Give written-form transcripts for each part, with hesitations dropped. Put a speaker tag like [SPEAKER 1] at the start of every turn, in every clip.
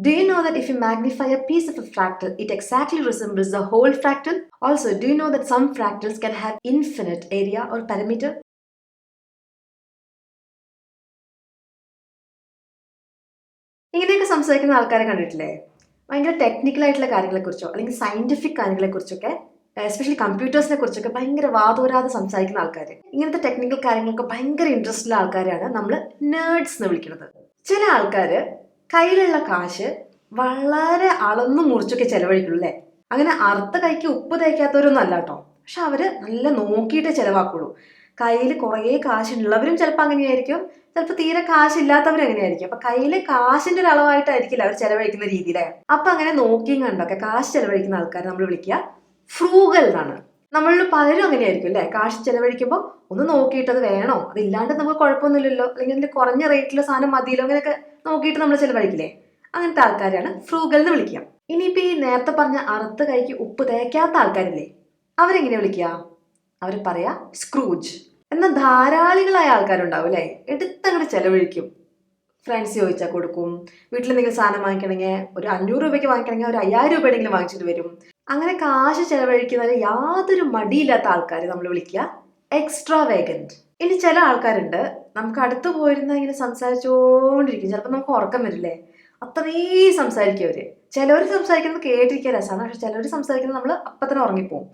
[SPEAKER 1] Do you know that if you magnify a piece of a fractal, it exactly resembles the whole fractal? Also, do you know that some fractals can have infinite area or perimeter? ഇങ്ങനെയൊക്കെ സംസാരിക്കുന്ന ആൾക്കാരെ കണ്ടിട്ടില്ലേ? ഭയങ്കര technical ആയിട്ടുള്ള കാര്യങ്ങളെക്കുറിച്ചോ അല്ലെങ്കിൽ scientific കാര്യങ്ങളെക്കുറിച്ചൊക്കെ, especially കമ്പ്യൂട്ടേഴ്സിനെ കുറിച്ചൊക്കെ ഭയങ്കര വാതോരാതെ സംസാരിക്കുന്ന ആൾക്കാർ. ഇങ്ങനത്തെ ടെക്നിക്കൽ കാര്യങ്ങളൊക്കെ ഭയങ്കര ഇൻട്രസ്റ്റ് ഉള്ള ആൾക്കാരെയാണ് നമ്മൾ നേർഡ്സ് എന്ന് വിളിക്കുന്നത്. ചില ആൾക്കാർ കയ്യിലുള്ള കാശ് വളരെ അളന്നു മുറിച്ചൊക്കെ ചെലവഴിക്കുള്ളൂ അല്ലേ? അങ്ങനെ അറുത്ത കൈക്ക് ഉപ്പ് തേക്കാത്തവരൊന്നും അല്ല കേട്ടോ. പക്ഷെ അവര് നല്ല നോക്കിയിട്ടേ ചെലവാക്കുള്ളൂ. കയ്യിൽ കുറേ കാശുള്ളവരും ചിലപ്പോൾ അങ്ങനെയായിരിക്കും, ചിലപ്പോൾ തീരെ കാശില്ലാത്തവരും അങ്ങനെയായിരിക്കും. അപ്പൊ കയ്യിലെ കാശിന്റെ ഒരു അളവായിട്ടായിരിക്കില്ല അവർ ചെലവഴിക്കുന്ന രീതിയിലെ. അപ്പൊ അങ്ങനെ നോക്കിയും കണ്ടൊക്കെ കാശ് ചെലവഴിക്കുന്ന ആൾക്കാരെ നമ്മൾ വിളിക്കുക ഫ്രൂഗൽ എന്നാണ്. നമ്മളിൽ പലരും അങ്ങനെയായിരിക്കും അല്ലെ? കാശ് ചെലവഴിക്കുമ്പോൾ ഒന്ന് നോക്കിയിട്ട് അത് വേണോ, അതില്ലാണ്ട് നമുക്ക് കുഴപ്പമൊന്നുമില്ലല്ലോ, അല്ലെങ്കിൽ അതിൽ കുറഞ്ഞ റേറ്റിലെ സാധനം മതിയല്ലോ, അങ്ങനെയൊക്കെ നോക്കിയിട്ട് നമ്മൾ ചെലവഴിക്കില്ലേ? അങ്ങനത്തെ ആൾക്കാരാണ് ഫ്രൂഗൽ എന്ന് വിളിക്കുക. ഇനിയിപ്പോ ഈ നേരത്തെ പറഞ്ഞ അറുത്ത കൈക്ക് ഉപ്പ് തേക്കാത്ത ആൾക്കാരില്ലേ, അവരെങ്ങനെ വിളിക്കുക? അവർ പറയാ സ്ക്രൂജ്. എന്നാൽ ധാരാളികളായ ആൾക്കാരുണ്ടാവും അല്ലേ? എടുത്തങ്ങോട്ട് ചെലവഴിക്കും. ഫ്രണ്ട്സ് ചോദിച്ചാൽ കൊടുക്കും. വീട്ടിൽ എന്തെങ്കിലും സാധനം വാങ്ങിക്കണമെങ്കിൽ ഒരു 500 രൂപയ്ക്ക് വാങ്ങിക്കണമെങ്കിൽ ഒരു 5000 രൂപയെങ്കിലും വാങ്ങിച്ചിട്ട് വരും. അങ്ങനെ കാശ് ചെലവഴിക്കുന്നതിൽ യാതൊരു മടിയില്ലാത്ത ആൾക്കാരെ നമ്മൾ വിളിക്കുക എക്സ്ട്രാവേഗന്റ്. ഇനി ചില ആൾക്കാരുണ്ട്, നമുക്ക് അടുത്ത് പോയിരുന്ന ഇങ്ങനെ സംസാരിച്ചുകൊണ്ടിരിക്കും. ചിലപ്പോൾ നമുക്ക് ഉറക്കം വരില്ലേ, അത്രയും സംസാരിക്കും അവര്. ചിലവർ സംസാരിക്കുന്നത് കേട്ടിരിക്കാൻ രസമാണ്, പക്ഷെ ചിലവർ സംസാരിക്കുന്നത് നമ്മൾ അപ്പം തന്നെ ഉറങ്ങിപ്പോവും.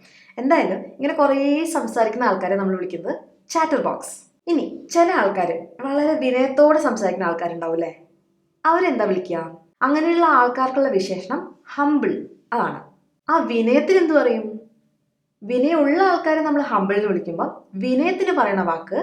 [SPEAKER 1] എന്തായാലും ഇങ്ങനെ കുറേ സംസാരിക്കുന്ന ആൾക്കാരെ നമ്മൾ വിളിക്കുന്നത് ചാറ്റർ ബോക്സ്. ഇനി ചില ആൾക്കാർ വളരെ വിനയത്തോടെ സംസാരിക്കുന്ന ആൾക്കാരുണ്ടാവും അല്ലേ? അവരെന്താ വിളിക്കുക? അങ്ങനെയുള്ള ആൾക്കാർക്കുള്ള വിശേഷണം ഹംബിൾ. അതാണ്. ആ വിനയത്തിന് എന്ത് പറയും? വിനയമുള്ള ആൾക്കാരെ നമ്മൾ ഹംബിൾ എന്ന് വിളിക്കുമ്പോൾ വിനയത്തിന് പറയുന്ന വാക്ക്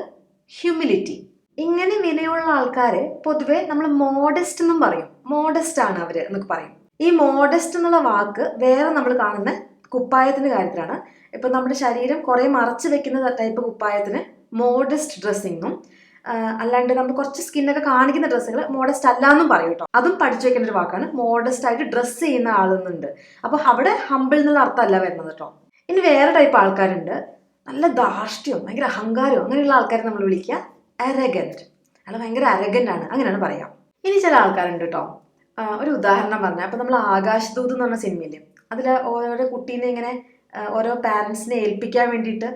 [SPEAKER 1] ഹ്യൂമിലിറ്റി. ഇങ്ങനെ വിനയമുള്ള ആൾക്കാരെ പൊതുവെ നമ്മൾ മോഡസ്റ്റ് എന്നും പറയും. മോഡസ്റ്റ് ആണ് അവര് എന്നൊക്കെ പറയും. ഈ മോഡസ്റ്റ് എന്നുള്ള വാക്ക് വേറെ നമ്മൾ കാണുന്ന കുപ്പായത്തിന്റെ കാര്യത്തിലാണ്. ഇപ്പൊ നമ്മുടെ ശരീരം കുറെ മറച്ചു വെക്കുന്ന ടൈപ്പ് കുപ്പായത്തിന് മോഡസ്റ്റ് ഡ്രസ്സിങ്ങും, അല്ലാണ്ട് നമ്മൾ കുറച്ച് സ്കിന്നൊക്കെ കാണിക്കുന്ന ഡ്രസ്സുകൾ മോഡസ്റ്റ് അല്ല എന്നും പറയും കേട്ടോ. അതും പഠിച്ചു വെക്കേണ്ട ഒരു വാക്കാണ്. മോഡസ്റ്റ് ആയിട്ട് ഡ്രസ്സ് ചെയ്യുന്ന ആളെന്നുണ്ട്. അപ്പൊ അവിടെ ഹംബിൾ എന്നുള്ള അർത്ഥമല്ല വരുന്നത് കേട്ടോ. ഇനി വേറെ ടൈപ്പ് ആൾക്കാരുണ്ട്, നല്ല ധാർഷ്ട്യവും ഭയങ്കര അഹങ്കാരവും. അങ്ങനെയുള്ള ആൾക്കാരെ നമ്മൾ വിളിക്കുക അരഗന്റ്. അയാൾ ഭയങ്കര അരഗന്റ് ആണ്, അങ്ങനെയാണ് പറയാം. ഇനി ചില ആൾക്കാരുണ്ട് കേട്ടോ. ഒരു ഉദാഹരണം പറഞ്ഞാൽ, അപ്പൊ നമ്മൾ ആകാശദൂത് എന്ന് പറഞ്ഞ സിനിമയില്ലേ, അതിൽ ഓരോ കുട്ടീനെ ഇങ്ങനെ ഓരോ പാരന്റ്സിനെ ഏൽപ്പിക്കാൻ വേണ്ടിയിട്ട്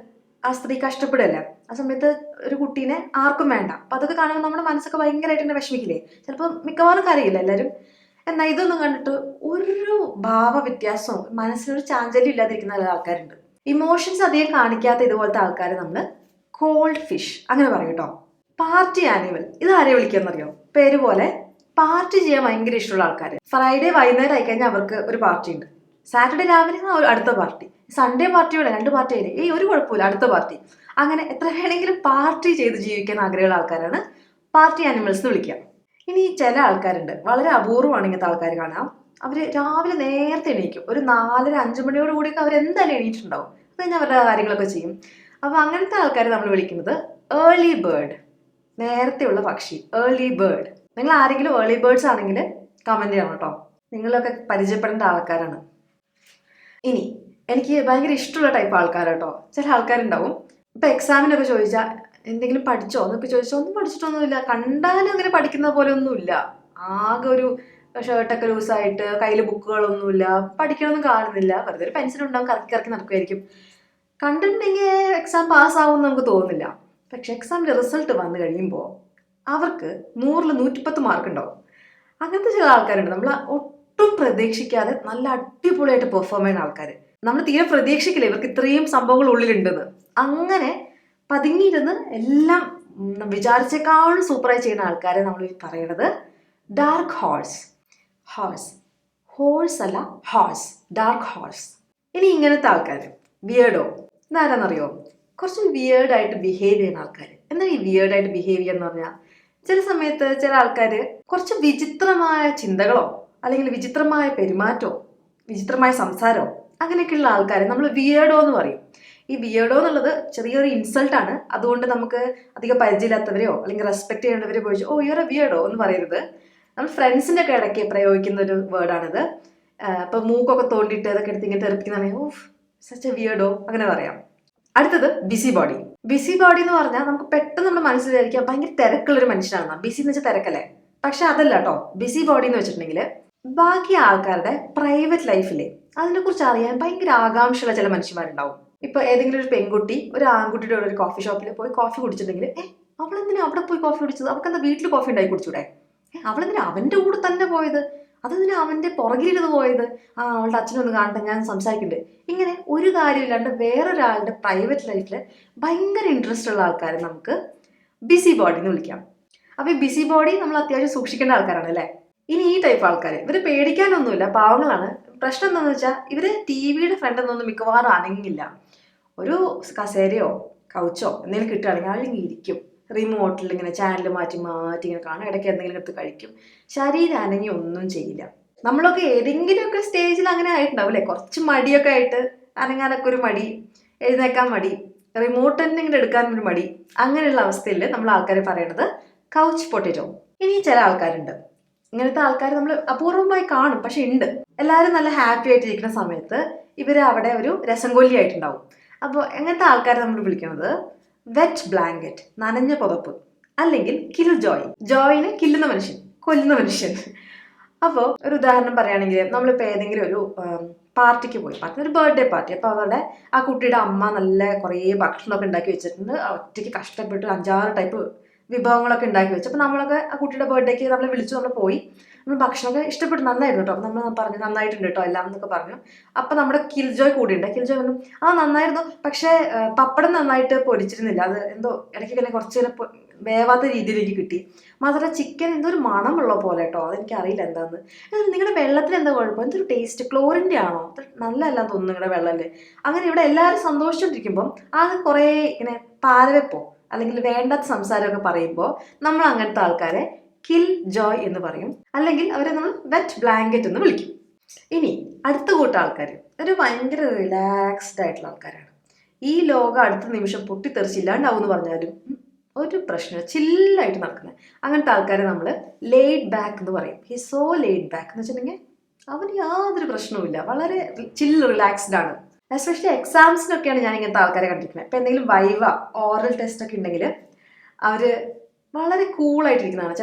[SPEAKER 1] ആ സ്ത്രീ കഷ്ടപ്പെടുകയല്ലേ. ആ സമയത്ത് ഒരു കുട്ടീനെ ആർക്കും വേണ്ട. അപ്പൊ അതൊക്കെ കാണുമ്പോൾ നമ്മുടെ മനസ്സൊക്കെ ഭയങ്കരമായിട്ട് ഇങ്ങനെ വിഷമിക്കില്ലേ? ചിലപ്പോൾ മിക്കവാറും കരയില്ല എല്ലാവരും. എന്നാൽ ഇതൊന്നും കണ്ടിട്ട് ഒരു ഭാവ വ്യത്യാസവും മനസ്സിനൊരു ചാഞ്ചല്യം ഇല്ലാതിരിക്കുന്ന ചില ആൾക്കാരുണ്ട്. ഇമോഷൻസ് അധികം കാണിക്കാത്ത ഇതുപോലത്തെ ആൾക്കാരെ നമ്മൾ കോൾഡ് ഫിഷ് അങ്ങനെ പറയും കേട്ടോ. പാർട്ടി ആനിമൽ, ഇത് ആരെ വിളിക്കാന്നറിയോ? പേര് പോലെ പാർട്ടി ചെയ്യാൻ ഭയങ്കര ഇഷ്ടമുള്ള ആൾക്കാർ. ഫ്രൈഡേ വൈകുന്നേരം ആയിക്കഴിഞ്ഞാൽ അവർക്ക് ഒരു പാർട്ടി ഉണ്ട്. സാറ്റർഡേ രാവിലെ അടുത്ത പാർട്ടി, സൺഡേ പാർട്ടിയോടെ 2 പാർട്ടി ആയില്ലേ, ഒരു കുഴപ്പമില്ല, അടുത്ത പാർട്ടി. അങ്ങനെ എത്ര വേണമെങ്കിലും പാർട്ടി ചെയ്ത് ജീവിക്കാൻ ആഗ്രഹമുള്ള ആൾക്കാരാണ് പാർട്ടി ആനിമൽസ് എന്ന് വിളിക്കുക. ഇനി ചില ആൾക്കാരുണ്ട്, വളരെ അപൂർവമാണ് ഇങ്ങനത്തെ ആൾക്കാർ കാണാം. അവര് രാവിലെ നേരത്തെ എണീക്കും. ഒരു 4:30 5 മണിയോട് കൂടിയൊക്കെ അവർ എന്തായാലും എണീറ്റിട്ടുണ്ടാവും. അത് കഴിഞ്ഞാൽ അവരുടെ കാര്യങ്ങളൊക്കെ ചെയ്യും. അപ്പൊ അങ്ങനത്തെ ആൾക്കാരെ നമ്മൾ വിളിക്കുന്നത് ഏർലി ബേർഡ്. നേരത്തെയുള്ള പക്ഷി, ഏർലി ബേർഡ്. നിങ്ങൾ ആരെങ്കിലും ഏർലി ബേർഡ്സ് ആണെങ്കിൽ കമന്റ് ചെയ്യണം കേട്ടോ. നിങ്ങളൊക്കെ പരിചയപ്പെടേണ്ട ആൾക്കാരാണ്. ഇനി എനിക്ക് ഭയങ്കര ഇഷ്ടമുള്ള ടൈപ്പ് ആൾക്കാരാട്ടോ. ചില ആൾക്കാരുണ്ടാവും, ഇപ്പൊ എക്സാമിനൊക്കെ ചോദിച്ചാൽ എന്തെങ്കിലും പഠിച്ചോ എന്നൊക്കെ ചോദിച്ചാൽ ഒന്നും പഠിച്ചിട്ടൊന്നുമില്ല, കണ്ടാലും അങ്ങനെ പഠിക്കുന്ന പോലെ ഒന്നുമില്ല. ആകെ ഒരു ഷർട്ടൊക്കെ ലൂസായിട്ട്, കയ്യിൽ ബുക്കുകളൊന്നുമില്ല, പഠിക്കണമൊന്നും കാണുന്നില്ല, വെറുതെ ഒരു പെൻസിൽ ഉണ്ടാവും, കറക്കി കറക്കി നടക്കുമായിരിക്കും. കണ്ടിട്ടുണ്ടെങ്കിൽ എക്സാം പാസ്സാവും നമുക്ക് തോന്നുന്നില്ല. പക്ഷെ എക്സാമിന്റെ റിസൾട്ട് വന്നു കഴിയുമ്പോൾ അവർക്ക് 100-ൽ 110 മാർക്ക് ഉണ്ടാവും. അങ്ങനത്തെ ചില ആൾക്കാരുണ്ട്, നമ്മൾ ഒട്ടും പ്രതീക്ഷിക്കാതെ നല്ല അടിപൊളിയായിട്ട് പെർഫോം ചെയ്യുന്ന ആൾക്കാർ. നമ്മൾ തീരെ പ്രതീക്ഷിക്കില്ല ഇവർക്ക് ഇത്രയും സംഭവങ്ങൾ ഉള്ളിലുണ്ടെന്ന്. അങ്ങനെ പതുങ്ങിയിരുന്ന് എല്ലാം വിചാരിച്ചേക്കാളും സൂപ്പറായി ചെയ്യുന്ന ആൾക്കാരെ നമ്മൾ പറയണത് ഡാർക്ക് ഹോഴ്സ്. ഹോഴ്സ് അല്ല, ഹോഴ്സ്, ഡാർക്ക് ഹോഴ്സ്. ഇനി ഇങ്ങനത്തെ ആൾക്കാർ വിയേർഡോ, ഇതാരാന്നറിയോ? കുറച്ച് വിയേർഡായിട്ട് ബിഹേവ് ചെയ്യുന്ന ആൾക്കാർ. എന്നാൽ ഈ വിയേർഡായിട്ട് ബിഹേവ് ചെയ്യാന്ന് പറഞ്ഞാൽ, ചില സമയത്ത് ചില ആൾക്കാർ കുറച്ച് വിചിത്രമായ ചിന്തകളോ അല്ലെങ്കിൽ വിചിത്രമായ പെരുമാറ്റമോ വിചിത്രമായ സംസാരമോ അങ്ങനെയൊക്കെയുള്ള ആൾക്കാരെ നമ്മൾ വിയേർഡോ എന്ന് പറയും. ഈ വിയേർഡോ എന്നുള്ളത് ചെറിയൊരു ഇൻസൾട്ടാണ്. അതുകൊണ്ട് നമുക്ക് അധികം പരിചയമില്ലാത്തവരെയോ അല്ലെങ്കിൽ റെസ്പെക്ട് ചെയ്യേണ്ടവരെ പോയി ഓ യുവർ എ വിയേർഡോ എന്ന് പറയരുത്. നമ്മൾ ഫ്രണ്ട്സിൻ്റെ ഒക്കെ ഇടയ്ക്ക് പ്രയോഗിക്കുന്ന ഒരു വേർഡാണിത്. ഇപ്പം മൂക്കൊക്കെ തോണ്ടിയിട്ട് അതൊക്കെ എടുത്ത് ഇങ്ങനെ തെറിപ്പിക്കുന്നതാണെങ്കിൽ ഓഫ് സച്ച് എ വിയേർഡോ അങ്ങനെ പറയാം. അടുത്തത് ബിസി ബോഡി. ബിസി ബോഡി എന്ന് പറഞ്ഞാൽ നമുക്ക് പെട്ടെന്ന് നമ്മുടെ മനസ്സിൽ വിചാരിക്കാം ഭയങ്കര തിരക്കുള്ളൊരു മനുഷ്യനാണ്. ബിസി എന്ന് വെച്ചാൽ തിരക്കല്ലേ? പക്ഷെ അതല്ല കേട്ടോ. ബിസി ബോഡി എന്ന് വെച്ചിട്ടുണ്ടെങ്കിൽ ബാക്കി ആൾക്കാരുടെ പ്രൈവറ്റ് ലൈഫിലെ അതിനെക്കുറിച്ച് അറിയാൻ ഭയങ്കര ആകാംക്ഷയുള്ള ചില മനുഷ്യന്മാരുണ്ടാവും. ഇപ്പൊ ഏതെങ്കിലും ഒരു പെൺകുട്ടി ഒരു ആൺകുട്ടിയുടെ കൂടെ ഒരു കോഫി ഷോപ്പിൽ പോയി കോഫി കുടിച്ചിട്ടുണ്ടെങ്കിൽ അവളെന്തിനാ അവിടെ പോയി കോഫി കുടിച്ചത്? അവൾക്കെന്താ വീട്ടിൽ കോഫി ഉണ്ടാക്കി കുടിച്ചൂടെ? അവളെന്തിനാ അവന്റെ കൂടെ തന്നെ പോയത്? അതെന്തിനാ അവന്റെ പുറകിലിരുന്ന് പോയത്? അവളുടെ അച്ഛനൊന്ന് കാണട്ടെ, ഞാൻ സംസാരിക്കുന്നുണ്ട്. ഇങ്ങനെ ഒരു കാര്യമില്ലാണ്ട് വേറൊരാളുടെ പ്രൈവറ്റ് ലൈഫിൽ ഭയങ്കര ഇൻട്രസ്റ്റ് ഉള്ള ആൾക്കാരെ നമുക്ക് ബിസി ബോഡി എന്ന് വിളിക്കാം. അപ്പൊ ഈ ബിസി ബോഡി നമ്മൾ അത്യാവശ്യം സൂക്ഷിക്കേണ്ട ആൾക്കാരാണ് അല്ലേ? ഇനി ഈ ടൈപ്പ് ആൾക്കാർ, ഇവര് പേടിക്കാനൊന്നുമില്ല, പാവങ്ങളാണ്. പ്രശ്നം എന്താണെന്ന് വെച്ചാൽ ഇവര് ടിവിയുടെ ഫ്രണ്ട് ഒന്നും മിക്കവാറും അനങ്ങില്ല. ഒരു കസേരയോ കൗച്ചോ എന്തെങ്കിലും കിട്ടുകയാണെങ്കിൽ അല്ലെങ്കിൽ ഇരിക്കും. റിമോട്ടിൽ ഇങ്ങനെ ചാനൽ മാറ്റി മാറ്റി ഇങ്ങനെ കാണും, ഇടയ്ക്ക് എന്തെങ്കിലും എടുത്ത് കഴിക്കും. ശരീരം അനങ്ങി ഒന്നും ചെയ്യില്ല. നമ്മളൊക്കെ ഏതെങ്കിലുമൊക്കെ സ്റ്റേജിൽ അങ്ങനെ ആയിട്ടുണ്ടാവും അല്ലേ? കുറച്ച് മടിയൊക്കെ ആയിട്ട് അനങ്ങാനൊക്കെ ഒരു മടി, എഴുന്നേക്കാൻ മടി, റിമോട്ട് തന്നെ ഇങ്ങനെ എടുക്കാൻ ഒരു മടി, അങ്ങനെയുള്ള അവസ്ഥയിൽ നമ്മൾ ആൾക്കാർ പറയണത് കൗച്ച് പൊട്ടറ്റോ. ഇനി ചില ആൾക്കാരുണ്ട്, ഇങ്ങനത്തെ ആൾക്കാർ നമ്മൾ അപൂർവമായി കാണും, പക്ഷെ ഉണ്ട്. എല്ലാവരും നല്ല ഹാപ്പി ആയിട്ടിരിക്കുന്ന സമയത്ത് ഇവര് അവിടെ ഒരു രസംകൊല്ലി ആയിട്ടുണ്ടാവും. അപ്പോൾ എങ്ങനത്തെ ആൾക്കാരെ നമ്മൾ വിളിക്കുന്നത് വെറ്റ് ബ്ലാങ്കറ്റ്, നനഞ്ഞ പുതപ്പ്, അല്ലെങ്കിൽ കിൽ ജോയ്. ജോയിന് കില്ലുന്ന മനുഷ്യൻ, കൊല്ലുന്ന മനുഷ്യൻ. അപ്പോൾ ഒരു ഉദാഹരണം പറയുകയാണെങ്കിൽ നമ്മളിപ്പോൾ ഏതെങ്കിലും ഒരു പാർട്ടിക്ക് പോയി, ഒരു ബർത്ത്ഡേ പാർട്ടി. അപ്പോൾ അവരുടെ ആ കുട്ടിയുടെ അമ്മ നല്ല കുറേ ഭക്ഷണമൊക്കെ ഉണ്ടാക്കി വെച്ചിട്ടുണ്ട്. ഒറ്റയ്ക്ക് കഷ്ടപ്പെട്ട് 5-6 ടൈപ്പ് വിഭവങ്ങളൊക്കെ ഉണ്ടാക്കി വെച്ചു. അപ്പോൾ നമ്മളൊക്കെ ആ കുട്ടിയുടെ ബർത്ത്ഡേക്ക് നമ്മളെ വിളിച്ചു, നമ്മൾ പോയി. നമ്മൾ ഭക്ഷണമൊക്കെ ഇഷ്ടപ്പെട്ട് നന്നായിരുന്നു കേട്ടോ. നമ്മൾ പറഞ്ഞു നന്നായിട്ടുണ്ട് കേട്ടോ എല്ലാം എന്നൊക്കെ പറഞ്ഞു. അപ്പം നമ്മുടെ കിൽ ജോയ് കൂടിയുണ്ട്. കിൽ ജോയ് പറഞ്ഞു നന്നായിരുന്നു, പക്ഷേ പപ്പടം നന്നായിട്ട് പൊരിച്ചിരുന്നില്ല, അത് എന്തോ ഇടയ്ക്ക് ഇങ്ങനെ കുറച്ച് വേവാത്ത രീതിയിലേക്ക് കിട്ടി. മാത്രമല്ല ചിക്കൻ എന്തോ ഒരു മണമുള്ള പോലെ കേട്ടോ, അതെനിക്ക് അറിയില്ല എന്താന്ന്. നിങ്ങളുടെ വെള്ളത്തിൽ എന്താ കുഴപ്പം? എന്തൊരു ടേസ്റ്റ്, ക്ലോറിൻ്റെ ആണോ? നല്ലതല്ല തോന്നുന്നു നിങ്ങളുടെ വെള്ളമല്ലേ. അങ്ങനെ ഇവിടെ എല്ലാവരും സന്തോഷിച്ചോണ്ടിരിക്കുമ്പം അത് കുറേ ഇങ്ങനെ പാരവെപ്പോ അല്ലെങ്കിൽ വേണ്ടാത്ത സംസാരമൊക്കെ പറയുമ്പോൾ നമ്മൾ അങ്ങനത്തെ ആൾക്കാരെ കിൽ ജോയ് എന്ന് പറയും, അല്ലെങ്കിൽ അവരെ നമ്മൾ വെറ്റ് ബ്ലാങ്കറ്റ് എന്ന് വിളിക്കും. ഇനി അടുത്ത കൂട്ടം ആൾക്കാർ ഒരു ഭയങ്കര റിലാക്സ്ഡ് ആയിട്ടുള്ള ആൾക്കാരാണ്. ഈ ലോകം അടുത്ത നിമിഷം പൊട്ടിത്തെറിച്ചില്ലാണ്ടാവും എന്ന് പറഞ്ഞാലും ഒരു പ്രശ്നം ചില്ലായിട്ട് നടക്കുന്നത്. അങ്ങനത്തെ ആൾക്കാരെ നമ്മൾ ലെയ്ഡ് ബാക്ക് എന്ന് പറയും. ഹി സോ ലെയ്ഡ് ബാക്ക് എന്ന് വെച്ചിട്ടുണ്ടെങ്കിൽ അവന് യാതൊരു പ്രശ്നവുമില്ല, വളരെ ചില്ല് റിലാക്സ്ഡ് ആണ്. എസ്പെഷ്യലി എക്സാംസിനൊക്കെയാണ് ഞാൻ ഇങ്ങനത്തെ ആൾക്കാരെ കണ്ടിരിക്കുന്നത്. ഇപ്പം എന്തെങ്കിലും വൈവ ഓറൽ ടെസ്റ്റ് ഒക്കെ ഉണ്ടെങ്കിൽ അവർ വളരെ കൂളായിട്ടിരിക്കുന്നതാണ്.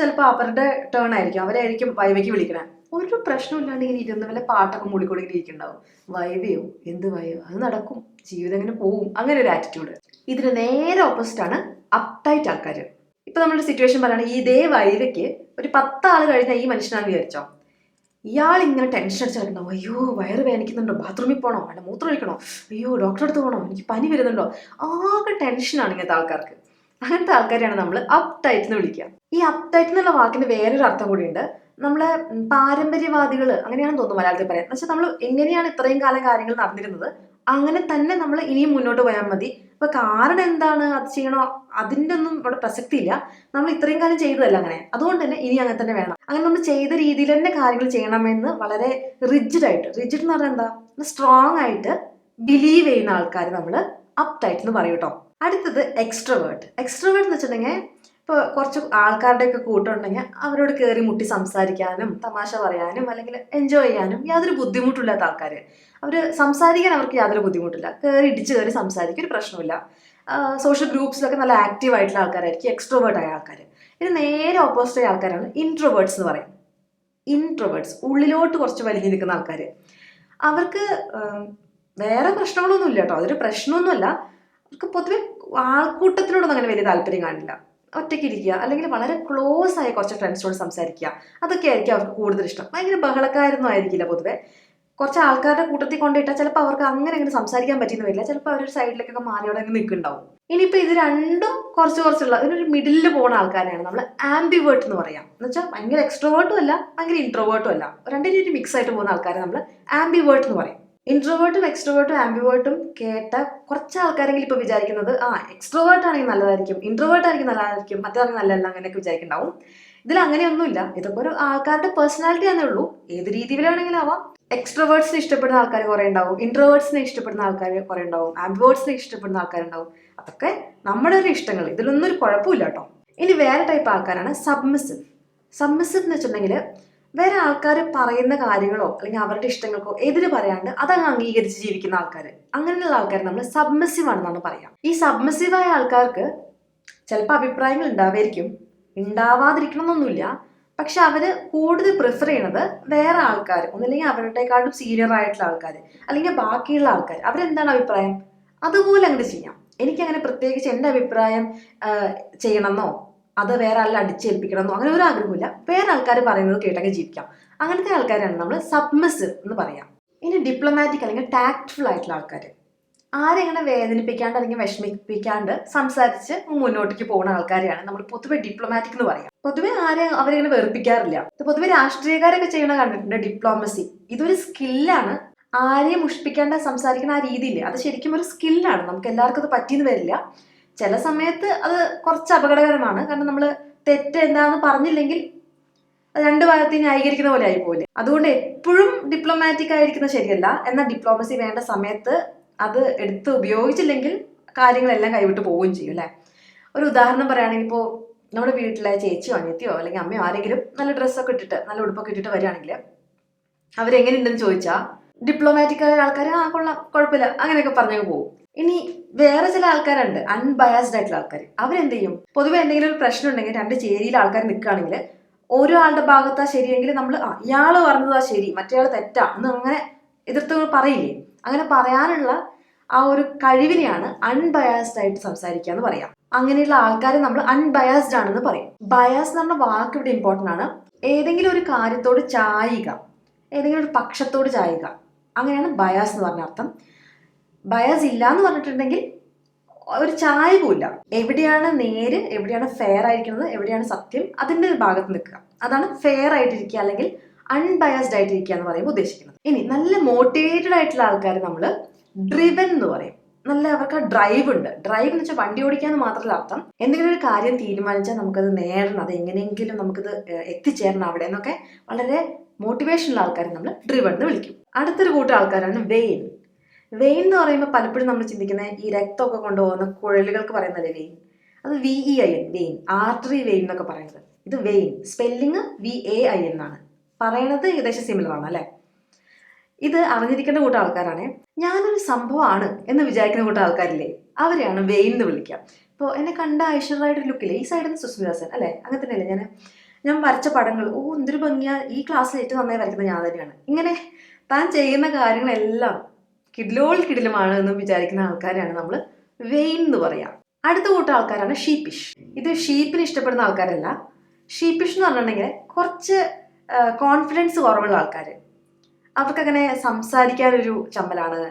[SPEAKER 1] ചിലപ്പോൾ അവരുടെ ടേൺ ആയിരിക്കും, അവരായിരിക്കും വൈവയ്ക്ക് വിളിക്കണേ. ഒരു പ്രശ്നമില്ലാണ്ട് ഇങ്ങനെ ഇരുന്ന് വല്ല പാട്ടൊക്കെ മൂളിക്കൂടി ഇങ്ങനെ ഇരിക്കുന്നുണ്ടാവും. വൈവയോ എന്ത് വൈവ, അത് നടക്കും, ജീവിതം ഇങ്ങനെ പോവും, അങ്ങനെ ഒരു ആറ്റിറ്റ്യൂഡ്. ഇതിന് നേരെ ഓപ്പോസിറ്റാണ് അപ്ടൈറ്റ് ആൾക്കാർ. ഇപ്പം നമ്മളൊരു സിറ്റുവേഷൻ പറയുകയാണെങ്കിൽ ഇതേ വൈവയ്ക്ക് ഒരു 10 ആൾ കഴിഞ്ഞാൽ ഈ മനുഷ്യനാണെന്ന് വിചാരിച്ചോ, ഇയാൾ ഇങ്ങനെ ടെൻഷൻ അടിച്ചിട്ടുണ്ടാവും. അയ്യോ വയറ് വേദനിക്കുന്നുണ്ടോ, ബാത്റൂമിൽ പോകണോ, അല്ല മൂത്രം ഒഴിക്കണോ, അയ്യോ ഡോക്ടറെ അടുത്ത് പോകണോ, എനിക്ക് പനി വരുന്നുണ്ടോ, ആകെ ടെൻഷനാണ് ഇങ്ങനത്തെ ആൾക്കാർക്ക്. അങ്ങനത്തെ ആൾക്കാരെയാണ് നമ്മൾ അപ് ടൈറ്റ് എന്ന് വിളിക്കുക. ഈ അപ് ടൈറ്റ് എന്നുള്ള വാക്കിന് വേറൊരു അർത്ഥം കൂടിയുണ്ട്. നമ്മളെ പാരമ്പര്യവാദികൾ അങ്ങനെയാണെന്ന് തോന്നുന്നു മലയാളത്തിൽ പറയാം. എന്നുവെച്ചാൽ നമ്മൾ എങ്ങനെയാണ് ഇത്രയും കാലം കാര്യങ്ങൾ നടന്നിരുന്നത് അങ്ങനെ തന്നെ നമ്മൾ ഇനിയും മുന്നോട്ട് പോയാൽ മതി. ഇപ്പൊ കാരണം എന്താണ്, അത് ചെയ്യണോ, അതിൻ്റെ ഒന്നും ഇവിടെ പ്രസക്തി ഇല്ല. നമ്മൾ ഇത്രയും കാലം ചെയ്തതല്ല അങ്ങനെ, അതുകൊണ്ട് തന്നെ ഇനി അങ്ങനെ തന്നെ വേണം. അങ്ങനെ നമ്മൾ ചെയ്ത രീതിയിൽ തന്നെ കാര്യങ്ങൾ ചെയ്യണമെന്ന് വളരെ റിജിഡ് എന്ന് പറഞ്ഞാൽ എന്താ, സ്ട്രോങ് ആയിട്ട് ബിലീവ് ചെയ്യുന്ന ആൾക്കാർ നമ്മൾ അപ് ടൈറ്റ് എന്ന് പറയും കേട്ടോ. അടുത്തത് എക്സ്ട്രവേർട്ട് എന്ന് വെച്ചിട്ടുണ്ടെങ്കിൽ ഇപ്പോൾ കുറച്ച് ആൾക്കാരുടെയൊക്കെ കൂട്ടമുണ്ടെങ്കിൽ അവരോട് കയറി മുട്ടി സംസാരിക്കാനും തമാശ പറയാനും അല്ലെങ്കിൽ എൻജോയ് ചെയ്യാനും യാതൊരു ബുദ്ധിമുട്ടില്ലാത്ത ആൾക്കാർ. അവർ സംസാരിക്കാൻ അവർക്ക് യാതൊരു ബുദ്ധിമുട്ടില്ല, ഇടിച്ച് കയറി സംസാരിക്കും, ഒരു പ്രശ്നമില്ല. സോഷ്യൽ ഗ്രൂപ്പ്സിലൊക്കെ നല്ല ആക്റ്റീവ് ആയിട്ടുള്ള ആൾക്കാരായിരിക്കും എക്സ്ട്രോവേർട്ട് ആയ ആൾക്കാർ. ഇത് നേരെ ഓപ്പോസിറ്റ് ആയ ആൾക്കാരാണ് ഇൻട്രോവേർട്ട്സ് എന്ന് പറയും. ഉള്ളിലോട്ട് കുറച്ച് വലിഞ്ഞു നിൽക്കുന്ന ആൾക്കാർ. അവർക്ക് വേറെ പ്രശ്നങ്ങളൊന്നും ഇല്ല കേട്ടോ, അതൊരു പ്രശ്നമൊന്നുമല്ല. അവർക്ക് പൊതുവെ ആൾക്കൂട്ടത്തിനോടൊന്നും അങ്ങനെ വലിയ താല്പര്യം കാണില്ല. ഒറ്റയ്ക്ക് ഇരിക്കുക അല്ലെങ്കിൽ വളരെ ക്ലോസ് ആയ കുറച്ച് ഫ്രണ്ട്സിനോട് സംസാരിക്കുക, അതൊക്കെ ആയിരിക്കും അവർക്ക് കൂടുതൽ ഇഷ്ടം. ഭയങ്കര ബഹളക്കാരൊന്നും ആയിരിക്കില്ല. പൊതുവെ കുറച്ച് ആൾക്കാരുടെ കൂട്ടത്തിൽ കൊണ്ടിട്ടാൽ ചിലപ്പോൾ അവർക്ക് അങ്ങനെ സംസാരിക്കാൻ പറ്റിയെന്ന് വരില്ല. ചിലപ്പോൾ അവരൊരു സൈഡിലേക്കൊക്കെ മാറിയോടെ നിൽക്കുന്നുണ്ടാവും. ഇനിയിപ്പോൾ ഇത് രണ്ടും കുറച്ചുള്ള ഇതിനൊരു മിഡിലിൽ പോകുന്ന ആൾക്കാരെയാണ് നമ്മൾ ആംബിവേർട്ട് എന്ന് പറയാം. എന്ന് വെച്ചാൽ ഭയങ്കര എക്സ്ട്രോവേർട്ടും അല്ല ഭയങ്കര ഇൻട്രോവേർട്ടും അല്ല, രണ്ടിനും മിക്സ് ആയിട്ട് പോകുന്ന ആൾക്കാരെ നമ്മൾ ആംബിവേർട്ട് എന്ന് പറയും. ഇൻട്രോവേർട്ടും എക്സ്ട്രോവേർട്ടും ആംബിവേർട്ടും കേട്ട കുറച്ച് ആൾക്കാരെങ്കിലും ഇപ്പോൾ വിചാരിക്കുന്നത് എക്സ്ട്രോവേർട്ട് ആണെങ്കിൽ നല്ലതായിരിക്കും, ഇൻട്രോവേർട്ട് ആയിരിക്കും നല്ലതായിരിക്കും, മറ്റേതാണെങ്കിൽ നല്ലതല്ല, അങ്ങനെയൊക്കെ വിചാരിക്കുന്നുണ്ടാവും. ഇതിൽ അങ്ങനെയൊന്നുമില്ല, ഇതൊക്കെ ഒരു ആൾക്കാരുടെ പേഴ്സണാലിറ്റി ആണെന്നേ ഉള്ളൂ. ഏത് രീതിയിലാണെങ്കിലും ആവാം. എക്സ്ട്രോവേർട്സിനെ ഇഷ്ടപ്പെടുന്ന ആൾക്കാർ കുറേ ഉണ്ടാവും, ഇൻട്രോവേർട്സിനെ ഇഷ്ടപ്പെടുന്ന ആൾക്കാർ കുറേ ഉണ്ടാവും, ആംബിവേർട്സിനെ ഇഷ്ടപ്പെടുന്ന ആൾക്കാരുണ്ടാവും. അതൊക്കെ നമ്മുടെ ഒരു ഇഷ്ടങ്ങൾ, ഇതിലൊന്നും ഒരു കുഴപ്പമില്ല കേട്ടോ. ഇനി വേറെ ടൈപ്പ് ആൾക്കാരാണ് സബ്മിസീവ് എന്ന് വെച്ചിട്ടുണ്ടെങ്കിൽ വേറെ ആൾക്കാർ പറയുന്ന കാര്യങ്ങളോ അല്ലെങ്കിൽ അവരുടെ ഇഷ്ടങ്ങൾക്കോ എതിര് പറയാണ്ട് അതങ്ങ് അംഗീകരിച്ച് ജീവിക്കുന്ന ആൾക്കാർ. അങ്ങനെയുള്ള ആൾക്കാർ നമ്മൾ സബ്മിസീവ് ആണെന്നാണ് പറയാം. ഈ സബ്മിസീവായ ആൾക്കാർക്ക് ചിലപ്പോൾ അഭിപ്രായങ്ങൾ ഉണ്ടാവാതിരിക്കണമെന്നൊന്നുമില്ല, പക്ഷെ അവര് കൂടുതൽ പ്രിഫർ ചെയ്യണത് വേറെ ആൾക്കാർ, ഒന്നില്ലെങ്കിൽ അവരുടെക്കാളും സീനിയർ ആയിട്ടുള്ള ആൾക്കാർ, അല്ലെങ്കിൽ ബാക്കിയുള്ള ആൾക്കാർ അവരെന്താണ് അഭിപ്രായം അതുപോലെ അങ്ങോട്ട് ചെയ്യാം. എനിക്കങ്ങനെ പ്രത്യേകിച്ച് എൻ്റെ അഭിപ്രായം ചെയ്യണമെന്നോ അത് വേറെ ആളിൽ അടിച്ചേൽപ്പിക്കണമെന്നോ അങ്ങനെ ഒരു ആഗ്രഹമില്ല. വേറെ ആൾക്കാർ പറയുന്നത് കേട്ടങ്ങ് ജീവിക്കാം. അങ്ങനത്തെ ആൾക്കാരാണ് നമ്മൾ സബ്മിസിവ് എന്ന് പറയാം. ഇനി ഡിപ്ലോമാറ്റിക് അല്ലെങ്കിൽ ടാക്ട്ഫുൾ ആയിട്ടുള്ള ആൾക്കാർ, ആരെങ്ങനെ വേദനിപ്പിക്കാണ്ട് അല്ലെങ്കിൽ വിഷമിപ്പിക്കാണ്ട് സംസാരിച്ച് മുന്നോട്ടേക്ക് പോകുന്ന ആൾക്കാരെയാണ് നമ്മൾ പൊതുവെ ഡിപ്ലോമാറ്റിക് എന്ന് പറയാം. പൊതുവെ അവരിങ്ങനെ വെറുപ്പിക്കാറില്ല. പൊതുവെ രാഷ്ട്രീയക്കാരൊക്കെ ചെയ്യണ കണ്ടിട്ടുണ്ട് ഡിപ്ലോമസി. ഇതൊരു സ്കില്ലാണ്. ആരെയും മുഷിപ്പിക്കാണ്ട് സംസാരിക്കുന്ന ആ രീതിയില്ല, അത് ശരിക്കും ഒരു സ്കില്ലാണ്. നമുക്ക് എല്ലാവർക്കും അത് പറ്റിയെന്ന് വരില്ല. ചില സമയത്ത് അത് കുറച്ച് അപകടകരമാണ്. കാരണം നമ്മൾ തെറ്റ് എന്താണെന്ന് പറഞ്ഞില്ലെങ്കിൽ രണ്ടു ഭാഗത്ത് ന്യായീകരിക്കുന്ന പോലെ ആയിപ്പോലെ. അതുകൊണ്ട് എപ്പോഴും ഡിപ്ലോമാറ്റിക് ആയിരിക്കുന്നത് ശരിയല്ല. എന്നാൽ ഡിപ്ലോമസി വേണ്ട സമയത്ത് അത് എടുത്ത് ഉപയോഗിച്ചില്ലെങ്കിൽ കാര്യങ്ങളെല്ലാം കൈവിട്ട് പോവുകയും ചെയ്യും അല്ലേ. ഒരു ഉദാഹരണം പറയുകയാണെങ്കിൽ, ഇപ്പോൾ നമ്മുടെ വീട്ടിലെ ചേച്ചിയോ അനിയത്തിയോ അല്ലെങ്കിൽ അമ്മയോ ആരെങ്കിലും നല്ല ഡ്രസ്സൊക്കെ ഇട്ടിട്ട് നല്ല ഉടുപ്പൊക്കെ ഇട്ടിട്ട് വരികയാണെങ്കിൽ അവരെങ്ങനെയുണ്ടെന്ന് ചോദിച്ചാൽ ഡിപ്ലോമാറ്റിക് ആയ ആൾക്കാർ ആ കൊള്ളാം കുഴപ്പമില്ല അങ്ങനെയൊക്കെ പറഞ്ഞങ്ങ് പോകും. ഇനി വേറെ ചില ആൾക്കാരുണ്ട് അൺബയാസ്ഡ് ആയിട്ടുള്ള ആൾക്കാർ. അവരെന്ത് ചെയ്യും, പൊതുവെ എന്തെങ്കിലും ഒരു പ്രശ്നം ഉണ്ടെങ്കിൽ രണ്ട് ചേരിയിലെ ആൾക്കാർ നിൽക്കുകയാണെങ്കിൽ ഓരോ ആളുടെ ഭാഗത്താ ശരിയെങ്കിൽ നമ്മൾ ഇയാള് പറഞ്ഞതാ ശരി മറ്റേയാൾ തെറ്റാ എന്ന് അങ്ങനെ എതിർത്ത് പറയില്ലേ. അങ്ങനെ പറയാനുള്ള ആ ഒരു കഴിവിനെയാണ് അൺബയാസ്ഡ് ആയിട്ട് സംസാരിക്കുക എന്ന് പറയാം. അങ്ങനെയുള്ള ആൾക്കാരെ നമ്മൾ അൺബയാസ്ഡ് ആണെന്ന് പറയും. ബയാസ് എന്ന് പറഞ്ഞ വാക്ക് ഇവിടെ ഇമ്പോർട്ടൻ്റ് ആണ്. ഏതെങ്കിലും ഒരു കാര്യത്തോട് ചായുക, ഏതെങ്കിലും ഒരു പക്ഷത്തോട് ചായുക, അങ്ങനെയാണ് ബയാസ് എന്ന് പറഞ്ഞ അർത്ഥം. ബയാസ് ഇല്ല എന്ന് പറഞ്ഞിട്ടുണ്ടെങ്കിൽ ഒരു ചായവുമില്ല. എവിടെയാണ് നേര്, എവിടെയാണ് ഫെയർ ആയിരിക്കുന്നത്, എവിടെയാണ് സത്യം, അതിൻ്റെ ഒരു ഭാഗത്ത് നിൽക്കുക. അതാണ് ഫെയർ ആയിട്ടിരിക്കുക അല്ലെങ്കിൽ അൺബയാസ്ഡ് ആയിട്ടിരിക്കുക എന്ന് പറയുമ്പോൾ ഉദ്ദേശിക്കുന്നത്. ഇനി നല്ല മോട്ടിവേറ്റഡ് ആയിട്ടുള്ള ആൾക്കാർ നമ്മൾ ഡ്രിവൻ എന്ന് പറയും. നല്ല അവർക്ക് ഡ്രൈവ് ഉണ്ട്. ഡ്രൈവ് എന്ന് വെച്ചാൽ വണ്ടി ഓടിക്കാന്ന് മാത്രമല്ല അർത്ഥം. എന്തെങ്കിലും ഒരു കാര്യം തീരുമാനിച്ചാൽ നമുക്കത് നേടണം, അത് എങ്ങനെയെങ്കിലും നമുക്കത് എത്തിച്ചേരണം അവിടെ എന്നൊക്കെ വളരെ മോട്ടിവേഷനുള്ള ആൾക്കാരെ നമ്മൾ ഡ്രിവൻ എന്ന് വിളിക്കും. അടുത്തൊരു കൂട്ടം ആൾക്കാരാണ് വെയിൻ. വെയിൻ എന്ന് പറയുമ്പോൾ പലപ്പോഴും നമ്മൾ ചിന്തിക്കുന്നത് ഈ രക്തമൊക്കെ കൊണ്ടുപോകുന്ന കുഴലുകൾക്ക് പറയുന്നതല്ലേ വെയിൻ. അത് VEIN, വെയിൻ, ആർട്ടറി വെയിൻ എന്നൊക്കെ പറയുന്നത്. ഇത് വെയിൻ, സ്പെല്ലിങ് VAIN എന്നാണ്. പറയണത് ഏകദേശം സിമിലർ ആണ് അല്ലേ. ഇത് അറിഞ്ഞിരിക്കേണ്ട കൂട്ടം ആൾക്കാരാണ്. ഞാനൊരു സംഭവമാണ് എന്ന് വിചാരിക്കുന്ന കൂട്ടം ആൾക്കാരില്ലേ, അവരെയാണ് വെയിൻ എന്ന് വിളിക്കുക. ഇപ്പോൾ എന്നെ കണ്ട ഐശ്വര്യമായിട്ട് ലുക്കില്ലേ, ഈ സൈഡിൽ നിന്ന് സുസ്മിതാസൻ അല്ലേ, അങ്ങനെ തന്നെയല്ലേ ഞാൻ വരച്ച പടങ്ങൾ, എന്തൊരു ഭംഗിയാ, ഈ ക്ലാസ്സിൽ ഏറ്റവും നന്നായി വരയ്ക്കുന്നത് ഞാൻ തന്നെയാണ്. ഇങ്ങനെ താൻ ചെയ്യുന്ന കാര്യങ്ങളെല്ലാം കിടിലുമാണ് എന്ന് വിചാരിക്കുന്ന ആൾക്കാരെയാണ് നമ്മൾ വെയിൻ എന്ന് പറയാം. അടുത്ത കൂട്ടം ആൾക്കാരാണ് ഷീപ്പിഷ്. ഇത് ഷീപ്പിന് ഇഷ്ടപ്പെടുന്ന ആൾക്കാരല്ല. ഷീപ്പിഷ് എന്ന് പറഞ്ഞിട്ടുണ്ടെങ്കിൽ കുറച്ച് കോൺഫിഡൻസ് കുറവുള്ള ആൾക്കാർ. അവർക്കങ്ങനെ സംസാരിക്കാനൊരു ചമ്മലാണ്.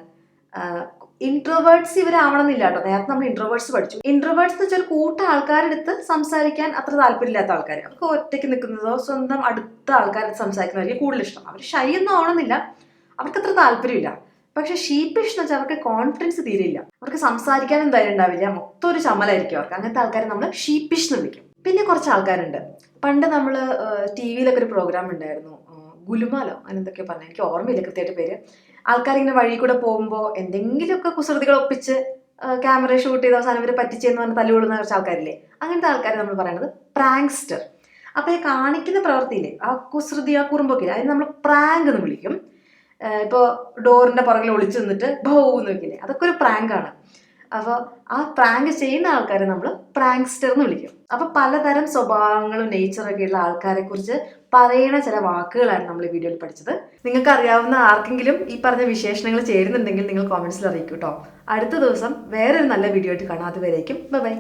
[SPEAKER 1] ഇൻട്രോവേർട്സ് ഇവരാവണമെന്നില്ല കേട്ടോ. നേരത്തെ നമ്മൾ ഇൻട്രോവേർട്സ് പഠിച്ചു. ഇൻട്രോവേർട്സ് എന്ന് വെച്ചാൽ ഒരു കൂട്ടം ആൾക്കാരെടുത്ത് സംസാരിക്കാൻ അത്ര താല്പര്യമില്ലാത്ത ആൾക്കാർ. അവർക്ക് ഒറ്റയ്ക്ക് നിൽക്കുന്നതോ സ്വന്തം അടുത്ത ആൾക്കാരെടുത്ത് സംസാരിക്കുന്നതായിരിക്കും കൂടുതൽ ഇഷ്ടം. അവർ ഷൈ ഒന്നും ആവണമെന്നില്ല, അവർക്ക് അത്ര താല്പര്യമില്ല. പക്ഷെ ഷീപ്പിഷ് എന്ന് വെച്ചാൽ അവർക്ക് കോൺഫിഡൻസ് തീരെയില്ല, അവർക്ക് സംസാരിക്കാനും ധൈര്യം ഉണ്ടാവില്ല, മൊത്തം ഒരു ചമ്മലായിരിക്കും അവർക്ക്. അങ്ങനത്തെ ആൾക്കാരെ നമ്മൾ ഷീപ്പിഷ് എന്ന് വിളിക്കും. പിന്നെ കുറച്ച് ആൾക്കാരുണ്ട്, പണ്ട് നമ്മൾ TV-യിലൊക്കെ ഒരു പ്രോഗ്രാം ഉണ്ടായിരുന്നു, ഗുലുമാലോ അങ്ങനെ എന്തൊക്കെയോ പറഞ്ഞു, എനിക്ക് ഓർമ്മയില്ല കൃത്യമായിട്ട് പേര്. ആൾക്കാരിങ്ങനെ വഴി കൂടെ പോകുമ്പോൾ എന്തെങ്കിലുമൊക്കെ കുസൃതികൾ ഒപ്പിച്ച് ക്യാമറ ഷൂട്ട് ചെയ്ത അവസാനം ഇവർ പറ്റിച്ചെന്ന് പറഞ്ഞ് തല്ലുകൊള്ളുന്ന കുറച്ച് ആൾക്കാരില്ലേ, അങ്ങനത്തെ ആൾക്കാരെ നമ്മൾ പറയുന്നത് പ്രാങ്ക്സ്റ്റർ. അപ്പോൾ ഈ കാണിക്കുന്ന പ്രവൃത്തിയില്ലേ, ആ കുസൃതി, ആ കുറുമ്പൊക്കെ, അതിന് നമ്മൾ പ്രാങ്ക് എന്ന് വിളിക്കും. ഇപ്പോൾ ഡോറിൻ്റെ പുറകിൽ ഒളിച്ചു നിന്നിട്ട് ഭൗ എന്ന് വെക്കില്ലേ, അതൊക്കെ ഒരു പ്രാങ്കാണ്. അപ്പോൾ ആ പ്രാങ്ക് ചെയ്യുന്ന ആൾക്കാരെ നമ്മൾ പ്രാങ്ക്സ്റ്റർ എന്ന് വിളിക്കും. അപ്പോൾ പലതരം സ്വഭാവങ്ങളും നേച്ചറൊക്കെ ഉള്ള ആൾക്കാരെ കുറിച്ച് പറയുന്ന ചില വാക്കുകളാണ് നമ്മൾ ഈ വീഡിയോയിൽ പഠിച്ചത്. നിങ്ങൾക്ക് അറിയാവുന്ന ആർക്കെങ്കിലും ഈ പറഞ്ഞ വിശേഷണങ്ങൾ ചേരുന്നുണ്ടെങ്കിൽ നിങ്ങൾ കോമെന്റ്സിൽ അറിയിക്കും കേട്ടോ. അടുത്ത ദിവസം വേറൊരു നല്ല വീഡിയോ ആയിട്ട് കാണാം. അതുവരേക്കും ബൈ.